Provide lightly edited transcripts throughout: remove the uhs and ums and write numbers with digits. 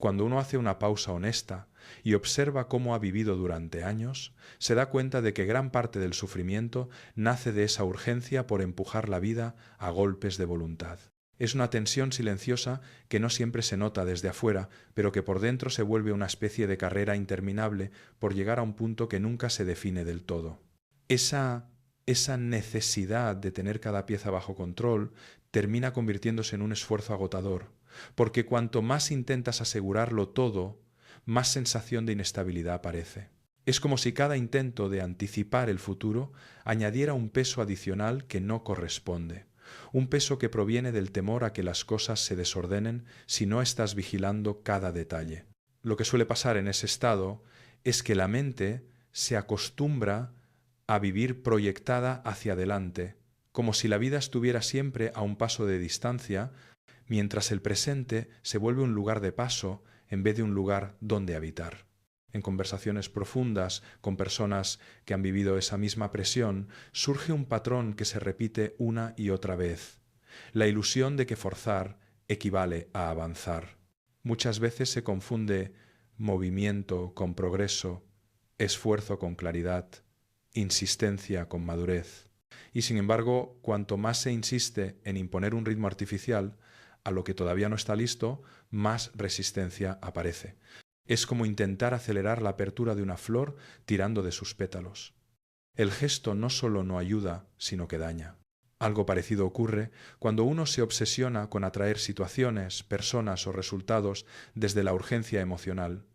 Cuando uno hace una pausa honesta y observa cómo ha vivido durante años, se da cuenta de que gran parte del sufrimiento nace de esa urgencia por empujar la vida a golpes de voluntad. Es una tensión silenciosa que no siempre se nota desde afuera, pero que por dentro se vuelve una especie de carrera interminable por llegar a un punto que nunca se define del todo. Esa necesidad de tener cada pieza bajo control termina convirtiéndose en un esfuerzo agotador, porque cuanto más intentas asegurarlo todo, más sensación de inestabilidad aparece. Es como si cada intento de anticipar el futuro añadiera un peso adicional que no corresponde, un peso que proviene del temor a que las cosas se desordenen si no estás vigilando cada detalle. Lo que suele pasar en ese estado es que la mente se acostumbra a vivir proyectada hacia adelante, como si la vida estuviera siempre a un paso de distancia, mientras el presente se vuelve un lugar de paso en vez de un lugar donde habitar. En conversaciones profundas con personas que han vivido esa misma presión, surge un patrón que se repite una y otra vez: la ilusión de que forzar equivale a avanzar. Muchas veces se confunde movimiento con progreso, esfuerzo con claridad, insistencia con madurez. Y sin embargo, cuanto más se insiste en imponer un ritmo artificial a lo que todavía no está listo, más resistencia aparece. Es como intentar acelerar la apertura de una flor tirando de sus pétalos. El gesto no solo no ayuda, sino que daña. Algo parecido ocurre cuando uno se obsesiona con atraer situaciones, personas o resultados desde la urgencia emocional.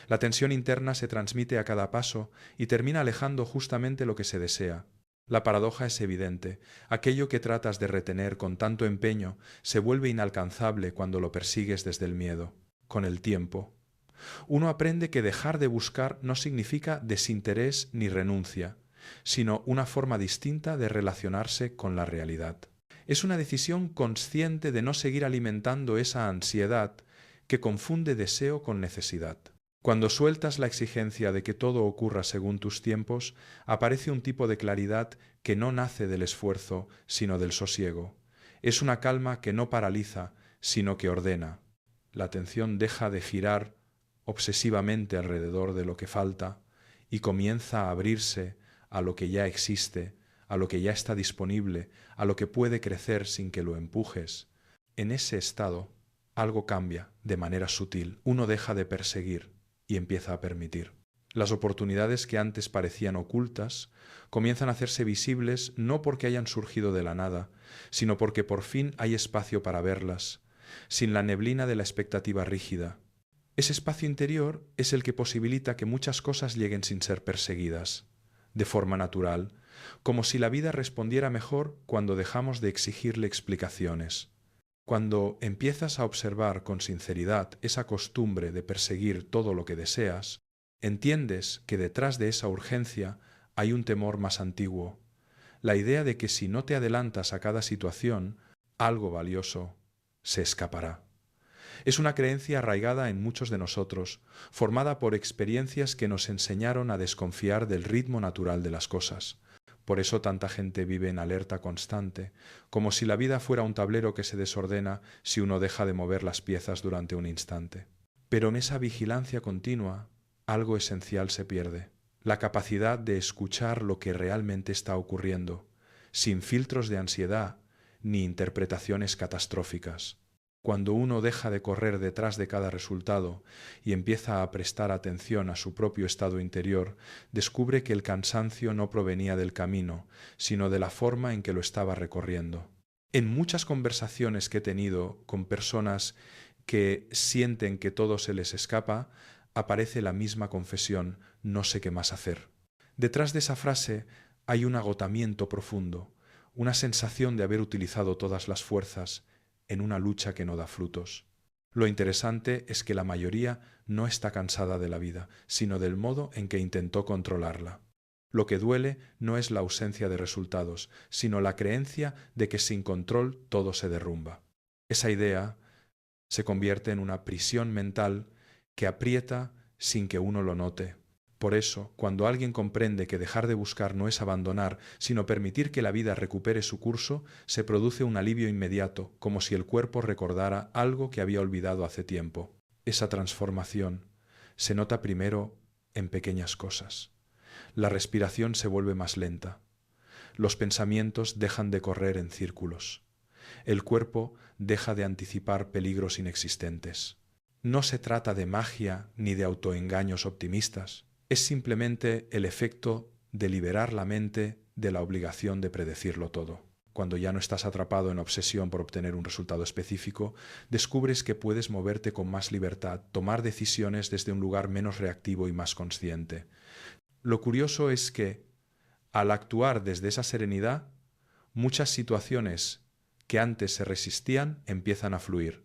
La tensión interna se transmite a cada paso y termina alejando justamente lo que se desea. La paradoja es evidente: aquello que tratas de retener con tanto empeño se vuelve inalcanzable cuando lo persigues desde el miedo. Con el tiempo, uno aprende que dejar de buscar no significa desinterés ni renuncia, sino una forma distinta de relacionarse con la realidad. Es una decisión consciente de no seguir alimentando esa ansiedad que confunde deseo con necesidad. Cuando sueltas la exigencia de que todo ocurra según tus tiempos, aparece un tipo de claridad que no nace del esfuerzo, sino del sosiego. Es una calma que no paraliza, sino que ordena. La atención deja de girar obsesivamente alrededor de lo que falta y comienza a abrirse a lo que ya existe, a lo que ya está disponible, a lo que puede crecer sin que lo empujes. En ese estado, algo cambia de manera sutil. Uno deja de perseguir y empieza a permitir. Las oportunidades que antes parecían ocultas comienzan a hacerse visibles no porque hayan surgido de la nada, sino porque por fin hay espacio para verlas, sin la neblina de la expectativa rígida. Ese espacio interior es el que posibilita que muchas cosas lleguen sin ser perseguidas, de forma natural, como si la vida respondiera mejor cuando dejamos de exigirle explicaciones. Cuando empiezas a observar con sinceridad esa costumbre de perseguir todo lo que deseas, entiendes que detrás de esa urgencia hay un temor más antiguo, la idea de que si no te adelantas a cada situación, algo valioso se escapará. Es una creencia arraigada en muchos de nosotros, formada por experiencias que nos enseñaron a desconfiar del ritmo natural de las cosas. Por eso tanta gente vive en alerta constante, como si la vida fuera un tablero que se desordena si uno deja de mover las piezas durante un instante. Pero en esa vigilancia continua, algo esencial se pierde: la capacidad de escuchar lo que realmente está ocurriendo, sin filtros de ansiedad ni interpretaciones catastróficas. Cuando uno deja de correr detrás de cada resultado y empieza a prestar atención a su propio estado interior, descubre que el cansancio no provenía del camino, sino de la forma en que lo estaba recorriendo. En muchas conversaciones que he tenido con personas que sienten que todo se les escapa, aparece la misma confesión: no sé qué más hacer. Detrás de esa frase hay un agotamiento profundo, una sensación de haber utilizado todas las fuerzas en una lucha que no da frutos. Lo interesante es que la mayoría no está cansada de la vida, sino del modo en que intentó controlarla. Lo que duele no es la ausencia de resultados, sino la creencia de que sin control todo se derrumba. Esa idea se convierte en una prisión mental que aprieta sin que uno lo note. Por eso, cuando alguien comprende que dejar de buscar no es abandonar, sino permitir que la vida recupere su curso, se produce un alivio inmediato, como si el cuerpo recordara algo que había olvidado hace tiempo. esa transformación se nota primero en pequeñas cosas. La respiración se vuelve más lenta. Los pensamientos dejan de correr en círculos. El cuerpo deja de anticipar peligros inexistentes. No se trata de magia ni de autoengaños optimistas. Es simplemente el efecto de liberar la mente de la obligación de predecirlo todo. Cuando ya no estás atrapado en obsesión por obtener un resultado específico, descubres que puedes moverte con más libertad, tomar decisiones desde un lugar menos reactivo y más consciente. Lo curioso es que, al actuar desde esa serenidad, muchas situaciones que antes se resistían empiezan a fluir.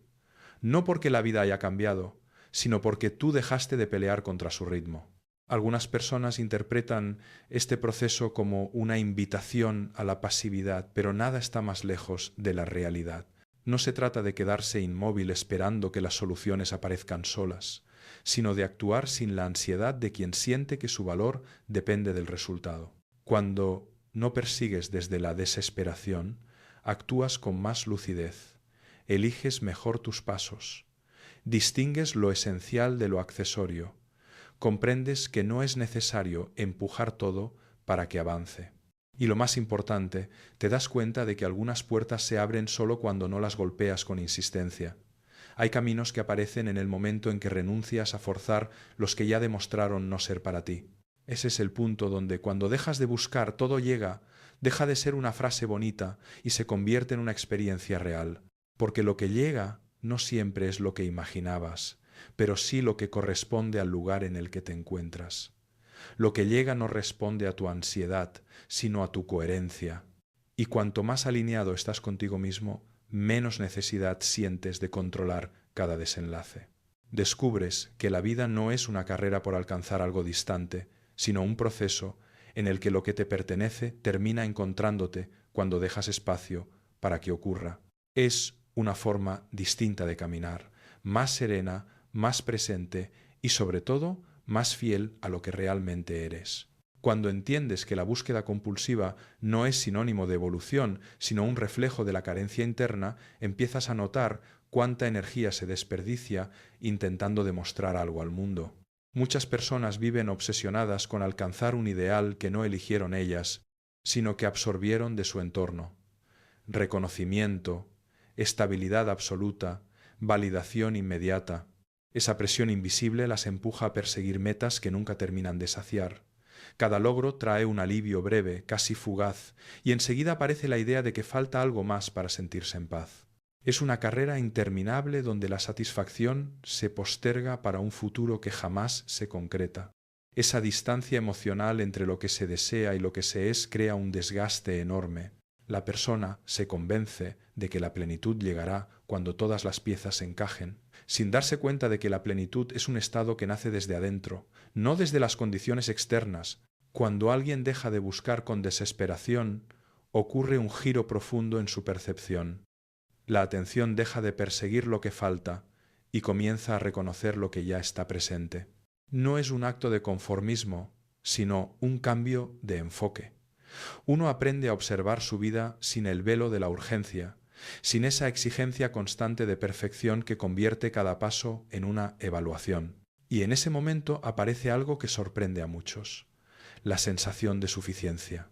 No porque la vida haya cambiado, sino porque tú dejaste de pelear contra su ritmo. Algunas personas interpretan este proceso como una invitación a la pasividad, pero nada está más lejos de la realidad. No se trata de quedarse inmóvil esperando que las soluciones aparezcan solas, sino de actuar sin la ansiedad de quien siente que su valor depende del resultado. Cuando no persigues desde la desesperación, actúas con más lucidez, eliges mejor tus pasos, distingues lo esencial de lo accesorio, comprendes que no es necesario empujar todo para que avance. Y lo más importante, te das cuenta de que algunas puertas se abren solo cuando no las golpeas con insistencia. Hay caminos que aparecen en el momento en que renuncias a forzar los que ya demostraron no ser para ti. Ese es el punto donde, cuando dejas de buscar, todo llega, deja de ser una frase bonita y se convierte en una experiencia real. Porque lo que llega no siempre es lo que imaginabas, pero sí lo que corresponde al lugar en el que te encuentras. Lo que llega no responde a tu ansiedad, sino a tu coherencia. Y cuanto más alineado estás contigo mismo, menos necesidad sientes de controlar cada desenlace. Descubres que la vida no es una carrera por alcanzar algo distante, sino un proceso en el que lo que te pertenece termina encontrándote cuando dejas espacio para que ocurra. Es una forma distinta de caminar, más serena, más presente y, sobre todo, más fiel a lo que realmente eres. Cuando entiendes que la búsqueda compulsiva no es sinónimo de evolución, sino un reflejo de la carencia interna, empiezas a notar cuánta energía se desperdicia intentando demostrar algo al mundo. Muchas personas viven obsesionadas con alcanzar un ideal que no eligieron ellas, sino que absorbieron de su entorno. Reconocimiento, estabilidad absoluta, validación inmediata. Esa presión invisible las empuja a perseguir metas que nunca terminan de saciar. Cada logro trae un alivio breve, casi fugaz, y enseguida aparece la idea de que falta algo más para sentirse en paz. Es una carrera interminable donde la satisfacción se posterga para un futuro que jamás se concreta. Esa distancia emocional entre lo que se desea y lo que se es crea un desgaste enorme. La persona se convence de que la plenitud llegará cuando todas las piezas encajen, sin darse cuenta de que la plenitud es un estado que nace desde adentro, no desde las condiciones externas. Cuando alguien deja de buscar con desesperación, ocurre un giro profundo en su percepción. La atención deja de perseguir lo que falta y comienza a reconocer lo que ya está presente. No es un acto de conformismo, sino un cambio de enfoque. Uno aprende a observar su vida sin el velo de la urgencia, sin esa exigencia constante de perfección que convierte cada paso en una evaluación. Y en ese momento aparece algo que sorprende a muchos: la sensación de suficiencia.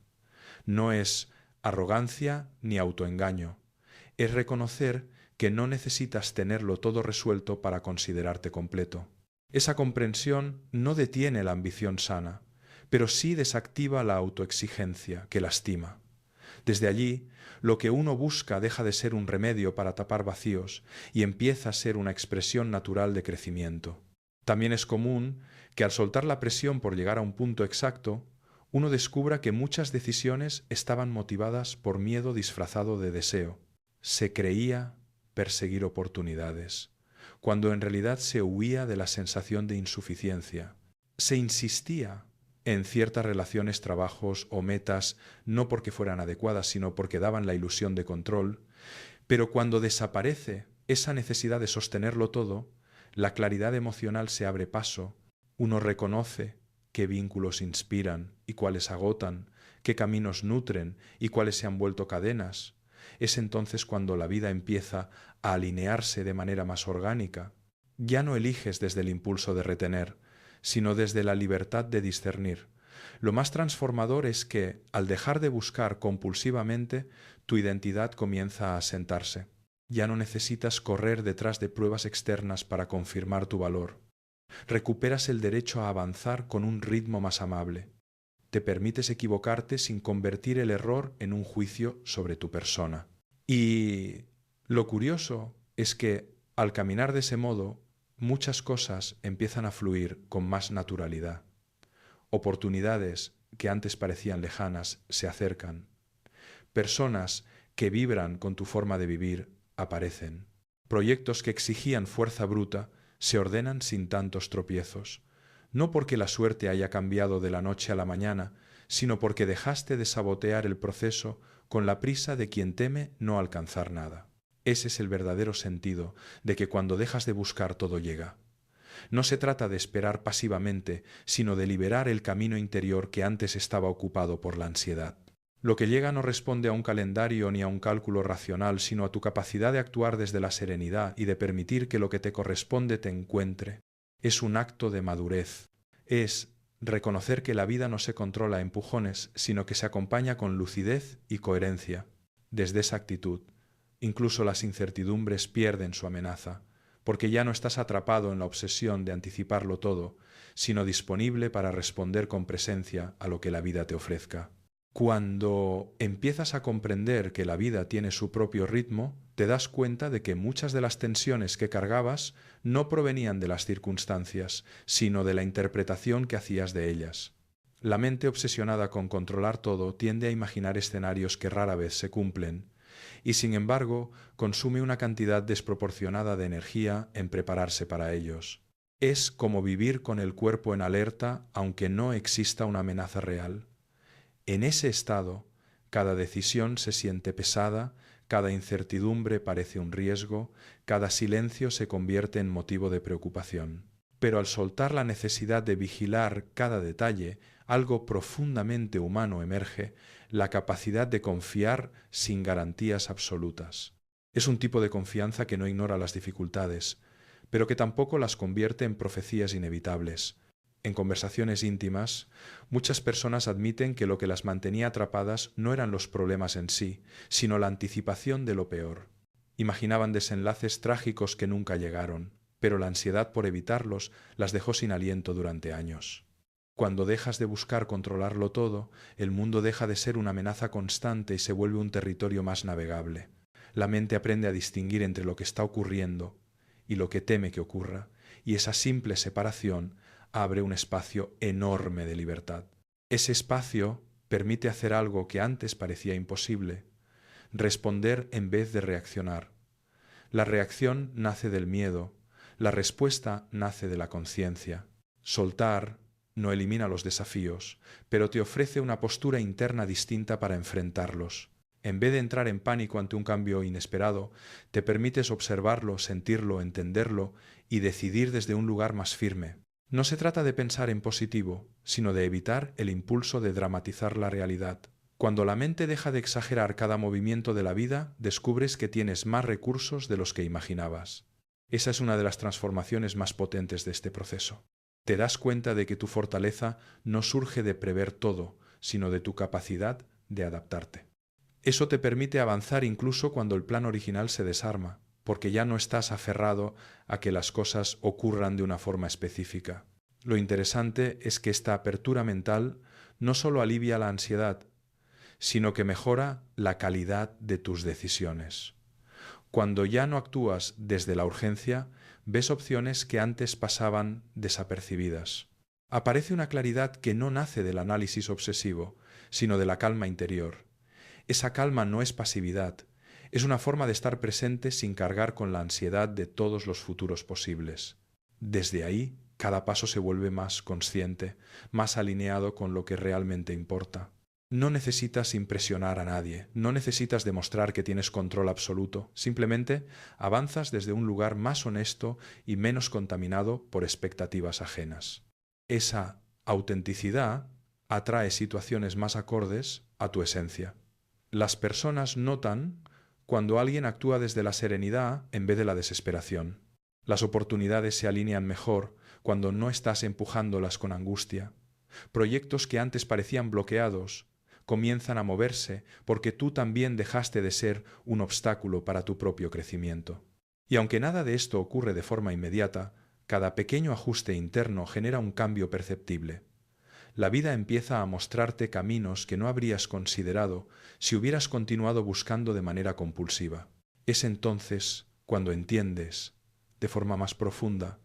No es arrogancia ni autoengaño, es reconocer que no necesitas tenerlo todo resuelto para considerarte completo. Esa comprensión no detiene la ambición sana, pero sí desactiva la autoexigencia que lastima. Desde allí, lo que uno busca deja de ser un remedio para tapar vacíos y empieza a ser una expresión natural de crecimiento. También es común que, al soltar la presión por llegar a un punto exacto, uno descubra que muchas decisiones estaban motivadas por miedo disfrazado de deseo. Se creía perseguir oportunidades, cuando en realidad se huía de la sensación de insuficiencia. Se insistía en ciertas relaciones, trabajos o metas, no porque fueran adecuadas, sino porque daban la ilusión de control. Pero cuando desaparece esa necesidad de sostenerlo todo, la claridad emocional se abre paso. Uno reconoce qué vínculos inspiran y cuáles agotan, qué caminos nutren y cuáles se han vuelto cadenas. Es entonces cuando la vida empieza a alinearse de manera más orgánica. Ya no eliges desde el impulso de retener, sino desde la libertad de discernir. Lo más transformador es que, al dejar de buscar compulsivamente, tu identidad comienza a asentarse. Ya no necesitas correr detrás de pruebas externas para confirmar tu valor. Recuperas el derecho a avanzar con un ritmo más amable. Te permites equivocarte sin convertir el error en un juicio sobre tu persona. Y lo curioso es que, al caminar de ese modo, muchas cosas empiezan a fluir con más naturalidad. Oportunidades que antes parecían lejanas se acercan. Personas que vibran con tu forma de vivir aparecen. Proyectos que exigían fuerza bruta se ordenan sin tantos tropiezos. No porque la suerte haya cambiado de la noche a la mañana, sino porque dejaste de sabotear el proceso con la prisa de quien teme no alcanzar nada. Ese es el verdadero sentido de que cuando dejas de buscar todo llega. No se trata de esperar pasivamente, sino de liberar el camino interior que antes estaba ocupado por la ansiedad. Lo que llega no responde a un calendario ni a un cálculo racional, sino a tu capacidad de actuar desde la serenidad y de permitir que lo que te corresponde te encuentre. Es un acto de madurez. Es reconocer que la vida no se controla a empujones, sino que se acompaña con lucidez y coherencia. Desde esa actitud, incluso las incertidumbres pierden su amenaza, porque ya no estás atrapado en la obsesión de anticiparlo todo, sino disponible para responder con presencia a lo que la vida te ofrezca. Cuando empiezas a comprender que la vida tiene su propio ritmo, te das cuenta de que muchas de las tensiones que cargabas no provenían de las circunstancias, sino de la interpretación que hacías de ellas. La mente obsesionada con controlar todo tiende a imaginar escenarios que rara vez se cumplen, y sin embargo consume una cantidad desproporcionada de energía en prepararse para ellos. Es como vivir con el cuerpo en alerta aunque no exista una amenaza real. En ese estado, cada decisión se siente pesada, cada incertidumbre parece un riesgo, cada silencio se convierte en motivo de preocupación. Pero al soltar la necesidad de vigilar cada detalle, algo profundamente humano emerge, la capacidad de confiar sin garantías absolutas. Es un tipo de confianza que no ignora las dificultades, pero que tampoco las convierte en profecías inevitables. En conversaciones íntimas, muchas personas admiten que lo que las mantenía atrapadas no eran los problemas en sí, sino la anticipación de lo peor. Imaginaban desenlaces trágicos que nunca llegaron, pero la ansiedad por evitarlos las dejó sin aliento durante años. Cuando dejas de buscar controlarlo todo, el mundo deja de ser una amenaza constante y se vuelve un territorio más navegable. La mente aprende a distinguir entre lo que está ocurriendo y lo que teme que ocurra, y esa simple separación abre un espacio enorme de libertad. Ese espacio permite hacer algo que antes parecía imposible: responder en vez de reaccionar. La reacción nace del miedo, la respuesta nace de la conciencia. Soltar no elimina los desafíos, pero te ofrece una postura interna distinta para enfrentarlos. En vez de entrar en pánico ante un cambio inesperado, te permites observarlo, sentirlo, entenderlo y decidir desde un lugar más firme. No se trata de pensar en positivo, sino de evitar el impulso de dramatizar la realidad. Cuando la mente deja de exagerar cada movimiento de la vida, descubres que tienes más recursos de los que imaginabas. Esa es una de las transformaciones más potentes de este proceso. Te das cuenta de que tu fortaleza no surge de prever todo, sino de tu capacidad de adaptarte. Eso te permite avanzar incluso cuando el plan original se desarma, porque ya no estás aferrado a que las cosas ocurran de una forma específica. Lo interesante es que esta apertura mental no solo alivia la ansiedad, sino que mejora la calidad de tus decisiones. Cuando ya no actúas desde la urgencia, ves opciones que antes pasaban desapercibidas. Aparece una claridad que no nace del análisis obsesivo, sino de la calma interior. Esa calma no es pasividad, es una forma de estar presente sin cargar con la ansiedad de todos los futuros posibles. Desde ahí, cada paso se vuelve más consciente, más alineado con lo que realmente importa. No necesitas impresionar a nadie, no necesitas demostrar que tienes control absoluto, simplemente avanzas desde un lugar más honesto y menos contaminado por expectativas ajenas. Esa autenticidad atrae situaciones más acordes a tu esencia. Las personas notan cuando alguien actúa desde la serenidad en vez de la desesperación. Las oportunidades se alinean mejor cuando no estás empujándolas con angustia. Proyectos que antes parecían bloqueados comienzan a moverse porque tú también dejaste de ser un obstáculo para tu propio crecimiento. Y aunque nada de esto ocurre de forma inmediata, cada pequeño ajuste interno genera un cambio perceptible. La vida empieza a mostrarte caminos que no habrías considerado si hubieras continuado buscando de manera compulsiva. Es entonces cuando entiendes, de forma más profunda,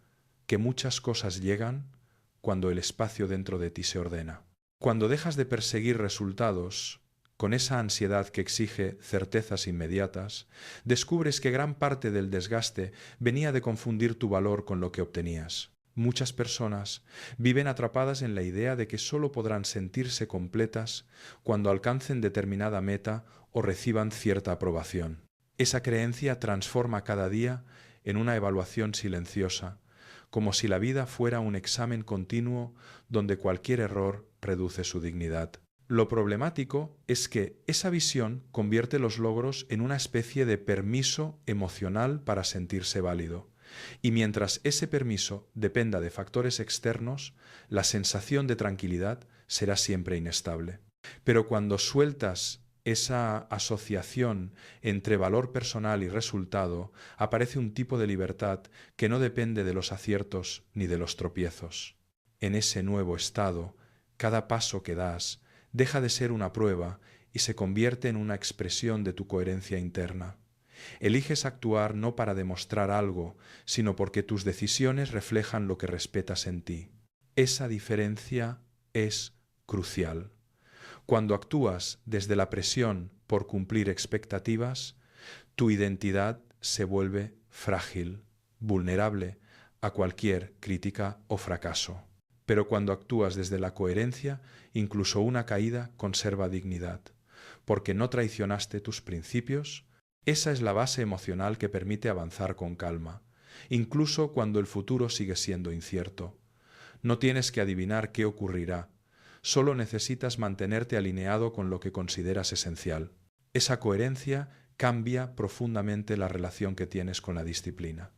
que muchas cosas llegan cuando el espacio dentro de ti se ordena. Cuando dejas de perseguir resultados, con esa ansiedad que exige certezas inmediatas, descubres que gran parte del desgaste venía de confundir tu valor con lo que obtenías. Muchas personas viven atrapadas en la idea de que solo podrán sentirse completas cuando alcancen determinada meta o reciban cierta aprobación. Esa creencia transforma cada día en una evaluación silenciosa, como si la vida fuera un examen continuo donde cualquier error reduce su dignidad. Lo problemático es que esa visión convierte los logros en una especie de permiso emocional para sentirse válido. Y mientras ese permiso dependa de factores externos, la sensación de tranquilidad será siempre inestable. Pero cuando sueltas esa asociación entre valor personal y resultado, aparece un tipo de libertad que no depende de los aciertos ni de los tropiezos. En ese nuevo estado, cada paso que das deja de ser una prueba y se convierte en una expresión de tu coherencia interna. Eliges actuar no para demostrar algo, sino porque tus decisiones reflejan lo que respetas en ti. Esa diferencia es crucial. Cuando actúas desde la presión por cumplir expectativas, tu identidad se vuelve frágil, vulnerable a cualquier crítica o fracaso. Pero cuando actúas desde la coherencia, incluso una caída conserva dignidad, porque no traicionaste tus principios. Esa es la base emocional que permite avanzar con calma, incluso cuando el futuro sigue siendo incierto. No tienes que adivinar qué ocurrirá, solo necesitas mantenerte alineado con lo que consideras esencial. Esa coherencia cambia profundamente la relación que tienes con la disciplina.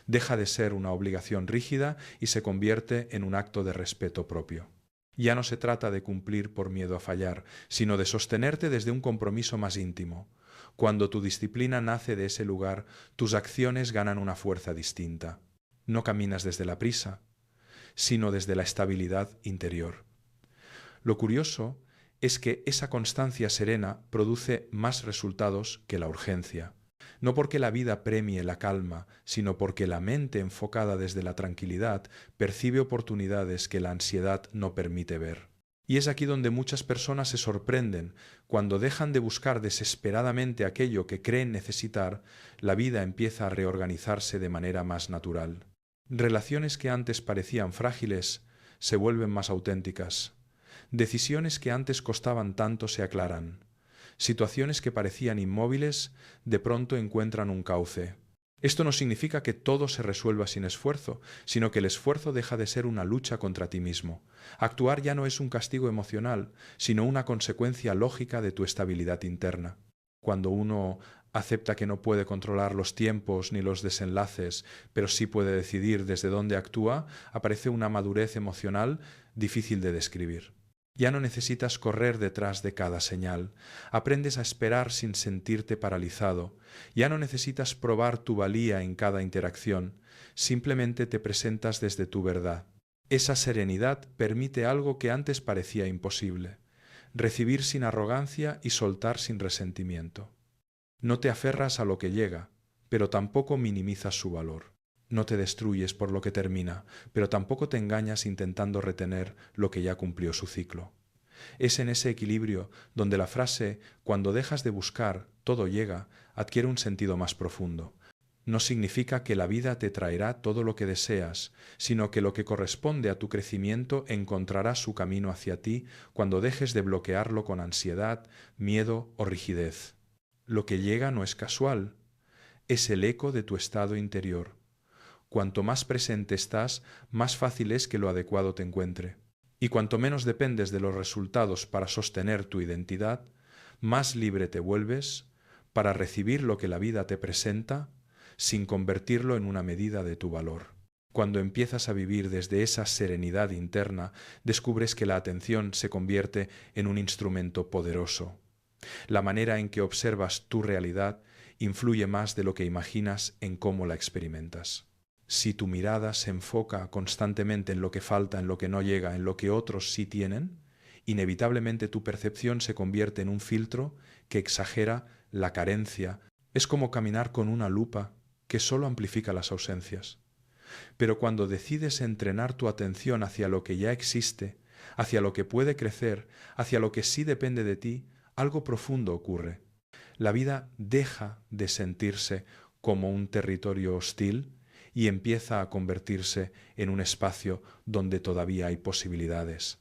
Deja de ser una obligación rígida y se convierte en un acto de respeto propio. Ya no se trata de cumplir por miedo a fallar, sino de sostenerte desde un compromiso más íntimo. Cuando tu disciplina nace de ese lugar, tus acciones ganan una fuerza distinta. No caminas desde la prisa, sino desde la estabilidad interior. Lo curioso es que esa constancia serena produce más resultados que la urgencia. No porque la vida premie la calma, sino porque la mente enfocada desde la tranquilidad percibe oportunidades que la ansiedad no permite ver. Y es aquí donde muchas personas se sorprenden. Cuando dejan de buscar desesperadamente aquello que creen necesitar, la vida empieza a reorganizarse de manera más natural. Relaciones que antes parecían frágiles se vuelven más auténticas. Decisiones que antes costaban tanto se aclaran. Situaciones que parecían inmóviles de pronto encuentran un cauce. Esto no significa que todo se resuelva sin esfuerzo, sino que el esfuerzo deja de ser una lucha contra ti mismo. Actuar ya no es un castigo emocional, sino una consecuencia lógica de tu estabilidad interna. Cuando uno acepta que no puede controlar los tiempos ni los desenlaces, pero sí puede decidir desde dónde actúa, aparece una madurez emocional difícil de describir. Ya no necesitas correr detrás de cada señal. Aprendes a esperar sin sentirte paralizado. Ya no necesitas probar tu valía en cada interacción. Simplemente te presentas desde tu verdad. Esa serenidad permite algo que antes parecía imposible: recibir sin arrogancia y soltar sin resentimiento. No te aferras a lo que llega, pero tampoco minimizas su valor. No te destruyes por lo que termina, pero tampoco te engañas intentando retener lo que ya cumplió su ciclo. Es en ese equilibrio donde la frase «cuando dejas de buscar, todo llega» adquiere un sentido más profundo. No significa que la vida te traerá todo lo que deseas, sino que lo que corresponde a tu crecimiento encontrará su camino hacia ti cuando dejes de bloquearlo con ansiedad, miedo o rigidez. Lo que llega no es casual, es el eco de tu estado interior. Cuanto más presente estás, más fácil es que lo adecuado te encuentre. Y cuanto menos dependes de los resultados para sostener tu identidad, más libre te vuelves para recibir lo que la vida te presenta sin convertirlo en una medida de tu valor. Cuando empiezas a vivir desde esa serenidad interna, descubres que la atención se convierte en un instrumento poderoso. La manera en que observas tu realidad influye más de lo que imaginas en cómo la experimentas. Si tu mirada se enfoca constantemente en lo que falta, en lo que no llega, en lo que otros sí tienen, inevitablemente tu percepción se convierte en un filtro que exagera la carencia. Es como caminar con una lupa que solo amplifica las ausencias. Pero cuando decides entrenar tu atención hacia lo que ya existe, hacia lo que puede crecer, hacia lo que sí depende de ti, algo profundo ocurre. La vida deja de sentirse como un territorio hostil y empieza a convertirse en un espacio donde todavía hay posibilidades.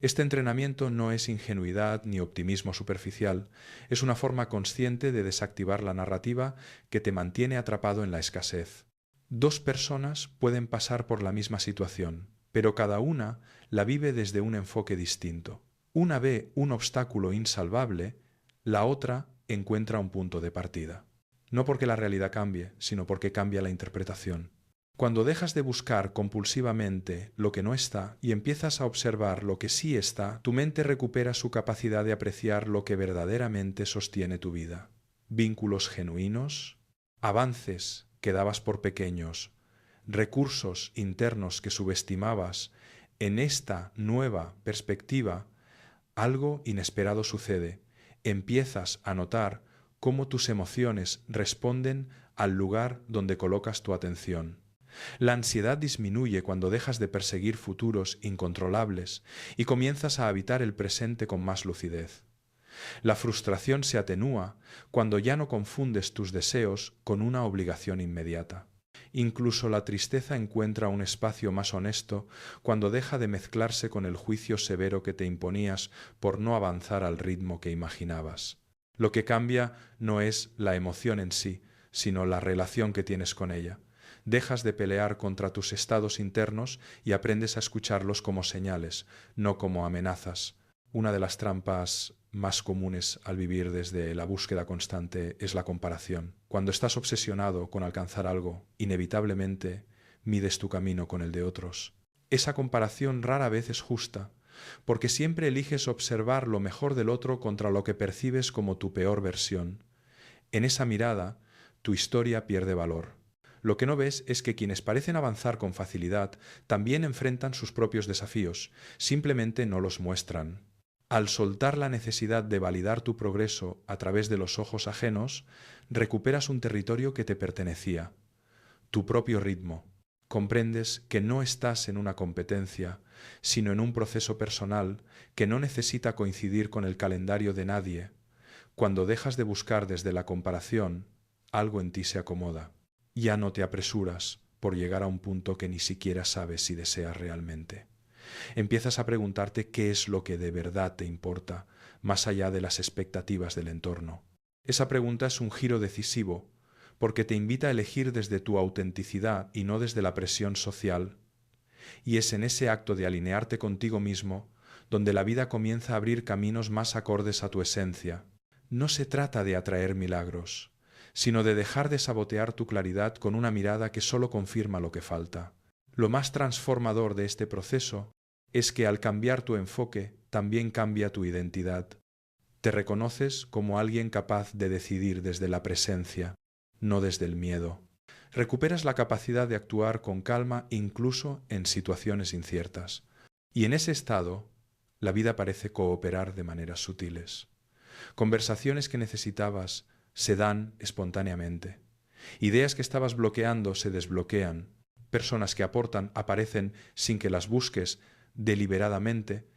Este entrenamiento no es ingenuidad ni optimismo superficial, es una forma consciente de desactivar la narrativa que te mantiene atrapado en la escasez. Dos personas pueden pasar por la misma situación, pero cada una la vive desde un enfoque distinto. Una ve un obstáculo insalvable, la otra encuentra un punto de partida. No porque la realidad cambie, sino porque cambia la interpretación. Cuando dejas de buscar compulsivamente lo que no está y empiezas a observar lo que sí está, tu mente recupera su capacidad de apreciar lo que verdaderamente sostiene tu vida. Vínculos genuinos, avances que dabas por pequeños, recursos internos que subestimabas. En esta nueva perspectiva, algo inesperado sucede. Empiezas a notar cómo tus emociones responden al lugar donde colocas tu atención. La ansiedad disminuye cuando dejas de perseguir futuros incontrolables y comienzas a habitar el presente con más lucidez. La frustración se atenúa cuando ya no confundes tus deseos con una obligación inmediata. Incluso la tristeza encuentra un espacio más honesto cuando deja de mezclarse con el juicio severo que te imponías por no avanzar al ritmo que imaginabas. Lo que cambia no es la emoción en sí, sino la relación que tienes con ella. Dejas de pelear contra tus estados internos y aprendes a escucharlos como señales, no como amenazas. Una de las trampas más comunes al vivir desde la búsqueda constante es la comparación. Cuando estás obsesionado con alcanzar algo, inevitablemente mides tu camino con el de otros. Esa comparación rara vez es justa, porque siempre eliges observar lo mejor del otro contra lo que percibes como tu peor versión. En esa mirada, tu historia pierde valor. Lo que no ves es que quienes parecen avanzar con facilidad también enfrentan sus propios desafíos, simplemente no los muestran. Al soltar la necesidad de validar tu progreso a través de los ojos ajenos, recuperas un territorio que te pertenecía, tu propio ritmo. Comprendes que no estás en una competencia, sino en un proceso personal que no necesita coincidir con el calendario de nadie. Cuando dejas de buscar desde la comparación, algo en ti se acomoda. Ya no te apresuras por llegar a un punto que ni siquiera sabes si deseas realmente. Empiezas a preguntarte qué es lo que de verdad te importa, más allá de las expectativas del entorno. Esa pregunta es un giro decisivo, porque te invita a elegir desde tu autenticidad y no desde la presión social. Y es en ese acto de alinearte contigo mismo donde la vida comienza a abrir caminos más acordes a tu esencia. No se trata de atraer milagros, sino de dejar de sabotear tu claridad con una mirada que solo confirma lo que falta. Lo más transformador de este proceso es que al cambiar tu enfoque, también cambia tu identidad. Te reconoces como alguien capaz de decidir desde la presencia, no desde el miedo. Recuperas la capacidad de actuar con calma incluso en situaciones inciertas. Y en ese estado, la vida parece cooperar de maneras sutiles. Conversaciones que necesitabas se dan espontáneamente. Ideas que estabas bloqueando se desbloquean. Personas que aportan aparecen sin que las busques deliberadamente,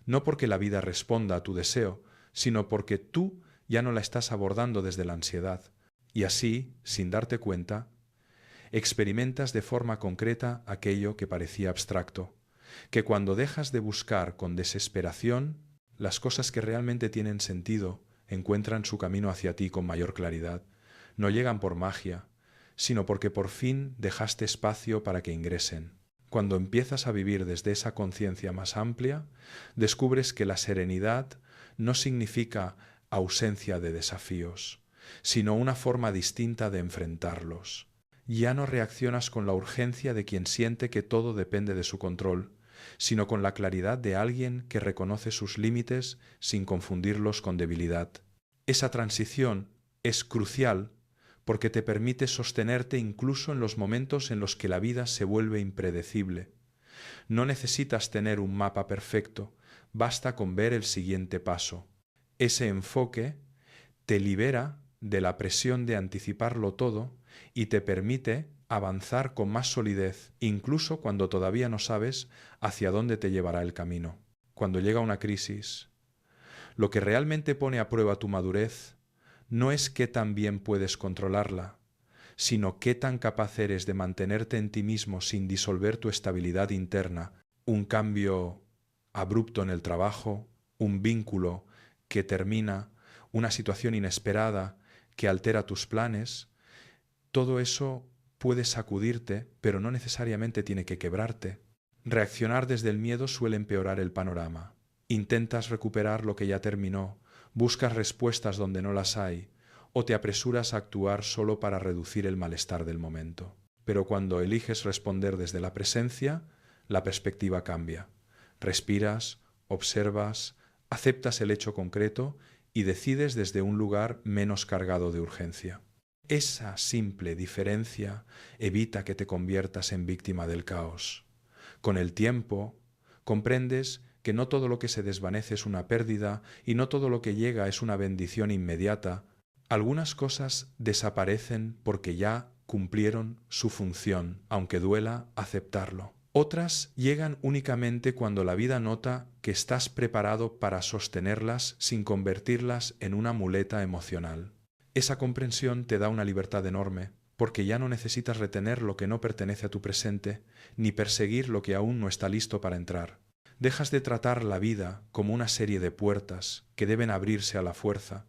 no porque la vida responda a tu deseo, sino porque tú ya no la estás abordando desde la ansiedad. Y así, sin darte cuenta, experimentas de forma concreta aquello que parecía abstracto, que cuando dejas de buscar con desesperación, las cosas que realmente tienen sentido encuentran su camino hacia ti con mayor claridad. No llegan por magia, sino porque por fin dejaste espacio para que ingresen. Cuando empiezas a vivir desde esa conciencia más amplia, descubres que la serenidad no significa ausencia de desafíos, sino una forma distinta de enfrentarlos. Ya no reaccionas con la urgencia de quien siente que todo depende de su control, sino con la claridad de alguien que reconoce sus límites sin confundirlos con debilidad. Esa transición es crucial porque te permite sostenerte incluso en los momentos en los que la vida se vuelve impredecible. No necesitas tener un mapa perfecto, basta con ver el siguiente paso. Ese enfoque te libera de la presión de anticiparlo todo y te permite avanzar con más solidez, incluso cuando todavía no sabes hacia dónde te llevará el camino. Cuando llega una crisis, lo que realmente pone a prueba tu madurez no es qué tan bien puedes controlarla, sino qué tan capaz eres de mantenerte en ti mismo sin disolver tu estabilidad interna. Un cambio abrupto en el trabajo, un vínculo que termina, una situación inesperada que altera tus planes, todo eso puede sacudirte, pero no necesariamente tiene que quebrarte. Reaccionar desde el miedo suele empeorar el panorama. Intentas recuperar lo que ya terminó, buscas respuestas donde no las hay, o te apresuras a actuar solo para reducir el malestar del momento. Pero cuando eliges responder desde la presencia, la perspectiva cambia. Respiras, observas, aceptas el hecho concreto y decides desde un lugar menos cargado de urgencia. Esa simple diferencia evita que te conviertas en víctima del caos. Con el tiempo, comprendes que no todo lo que se desvanece es una pérdida y no todo lo que llega es una bendición inmediata. Algunas cosas desaparecen porque ya cumplieron su función, aunque duela aceptarlo. Otras llegan únicamente cuando la vida nota que estás preparado para sostenerlas sin convertirlas en una muleta emocional. Esa comprensión te da una libertad enorme, porque ya no necesitas retener lo que no pertenece a tu presente, ni perseguir lo que aún no está listo para entrar. Dejas de tratar la vida como una serie de puertas que deben abrirse a la fuerza,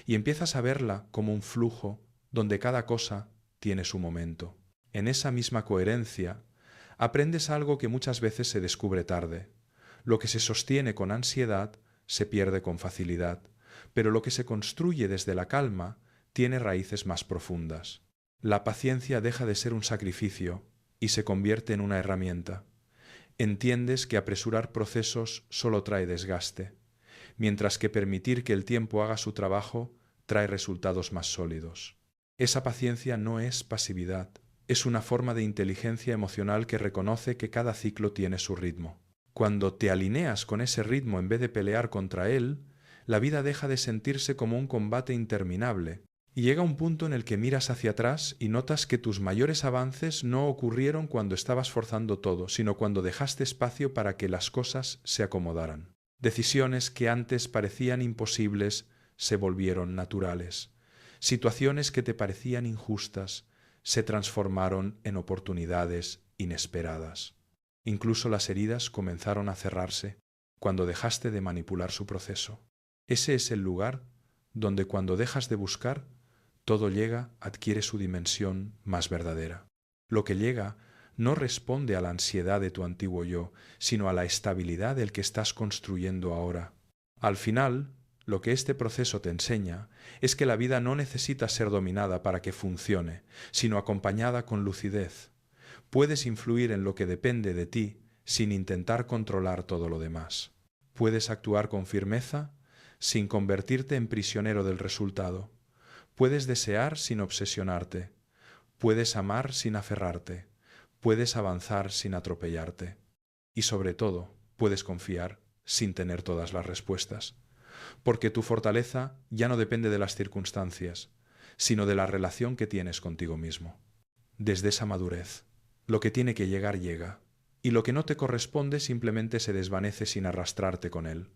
y empiezas a verla como un flujo donde cada cosa tiene su momento. En esa misma coherencia, aprendes algo que muchas veces se descubre tarde. Lo que se sostiene con ansiedad se pierde con facilidad, pero lo que se construye desde la calma tiene raíces más profundas. La paciencia deja de ser un sacrificio y se convierte en una herramienta. Entiendes que apresurar procesos solo trae desgaste, mientras que permitir que el tiempo haga su trabajo trae resultados más sólidos. Esa paciencia no es pasividad, es una forma de inteligencia emocional que reconoce que cada ciclo tiene su ritmo. Cuando te alineas con ese ritmo en vez de pelear contra él, la vida deja de sentirse como un combate interminable, y llega un punto en el que miras hacia atrás y notas que tus mayores avances no ocurrieron cuando estabas forzando todo, sino cuando dejaste espacio para que las cosas se acomodaran. Decisiones que antes parecían imposibles se volvieron naturales. Situaciones que te parecían injustas se transformaron en oportunidades inesperadas. Incluso las heridas comenzaron a cerrarse cuando dejaste de manipular su proceso. Ese es el lugar donde cuando dejas de buscar, todo llega, adquiere su dimensión más verdadera. Lo que llega no responde a la ansiedad de tu antiguo yo, sino a la estabilidad del que estás construyendo ahora. Al final, lo que este proceso te enseña es que la vida no necesita ser dominada para que funcione, sino acompañada con lucidez. Puedes influir en lo que depende de ti sin intentar controlar todo lo demás. Puedes actuar con firmeza sin convertirte en prisionero del resultado. Puedes desear sin obsesionarte. Puedes amar sin aferrarte. Puedes avanzar sin atropellarte. Y sobre todo, puedes confiar sin tener todas las respuestas. Porque tu fortaleza ya no depende de las circunstancias, sino de la relación que tienes contigo mismo. Desde esa madurez, lo que tiene que llegar llega, y lo que no te corresponde simplemente se desvanece sin arrastrarte con él.